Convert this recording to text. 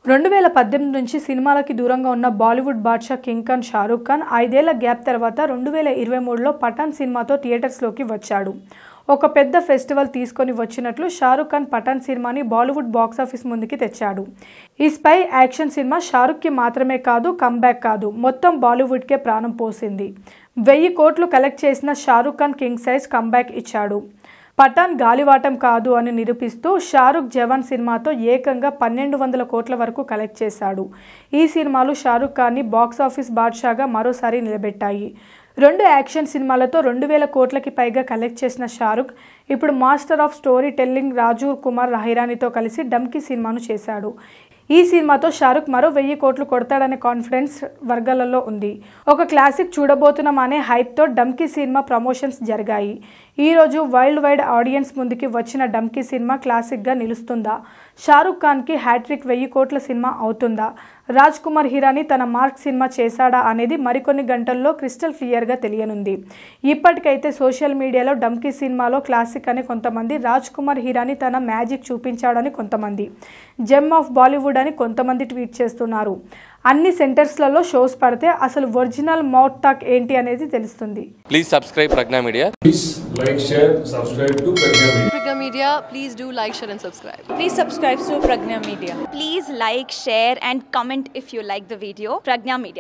2018 నుంచి సినిమాలకి దూరంగా ఉన్న బాలీవుడ్ బాద్షా కింగ్ ఖాన్ షారూక్ ఖాన్ 5 ఏళ్ల గ్యాప్ తర్వాత 2023లో పఠాన్ సినిమాతో థియేటర్స్లోకి వచ్చాడు. ఒక పెద్ద ఫెస్టివల్ తీసుకొని వచ్చినట్లు షారూక్ ఖాన్ పఠాన్ సినిమాని బాలీవుడ్ బాక్సాఫీస్ ముందుకి తెచ్చాడు. ఈ స్పై యాక్షన్ సినిమా షారూక్కి మాత్రమే కాదు, కంబ్యాక్ కాదు, మొత్తం బాలీవుడ్కే ప్రాణం పోసింది. 1000 కోట్లు కలెక్ట్ చేసిన Shahrukh Khan king size comeback ఇచ్చాడు. పఠాన్ గాలివాటం కాదు అని నిరూపిస్తూ షారూక్ జవాన్ సినిమాతో ఏకంగా 1200 కోట్ల వరకు కలెక్ట్ చేశాడు. ఈ సినిమాలు షారూక్ ఖాన్ని బాక్సాఫీస్ బాద్షాగా మరోసారి నిలబెట్టాయి. 2 యాక్షన్ సినిమాలతో 2000 కోట్లకి పైగా కలెక్ట్ చేసిన షారూక్ ఇప్పుడు మాస్టర్ ఆఫ్ స్టోరీ టెల్లింగ్ రాజు కుమార్ హైరానీతో కలిసి డంకీ సినిమాను చేశాడు. ఈ సినిమాతో షారూక్ మరో 1000 కోట్లు కొడతాడనే కాన్ఫిడెన్స్ వర్గాలలో ఉంది. ఒక క్లాసిక్ చూడబోతున్నాం అనే హైప్తో డంకీ సినిమా ప్రమోషన్స్ జరిగాయి. ఈ రోజు వరల్డ్ వైడ్ ఆడియన్స్ ముందుకి వచ్చిన డంకీ సినిమా క్లాసిక్గా నిలుస్తుందా? షారూక్ ఖాన్కి హ్యాట్రిక్ 1000 కోట్ల సినిమా అవుతుందా? రాజ్ కుమార్ హిరానీ తన మార్క్ సినిమా చేశాడా అనేది మరికొన్ని గంటల్లో క్రిస్టల్ క్లియర్గా తెలియనుంది. ఇప్పటికైతే సోషల్ మీడియాలో డంకీ సినిమాలో క్లాసిక్ అని కొంతమంది, రాజ్ కుమార్ హిరానీ తన మ్యాజిక్ చూపించాడని కొంతమంది, జెమ్ ఆఫ్ బాలీవుడ్ అని కొంతమంది ట్వీట్ చేస్తున్నారు. అన్ని సెంటర్స్లలో షోస్ పడితే అసలు ఒరిజినల్ మౌత్ టాక్ ఏంటి అనేది తెలుస్తుంది. Please subscribe Pragna media. Please like, share, subscribe to Pragna Media. Pragna Media, please do like, share and subscribe. Please subscribe to Pragna Media. Please like, share and comment if you like the video. Pragna Media.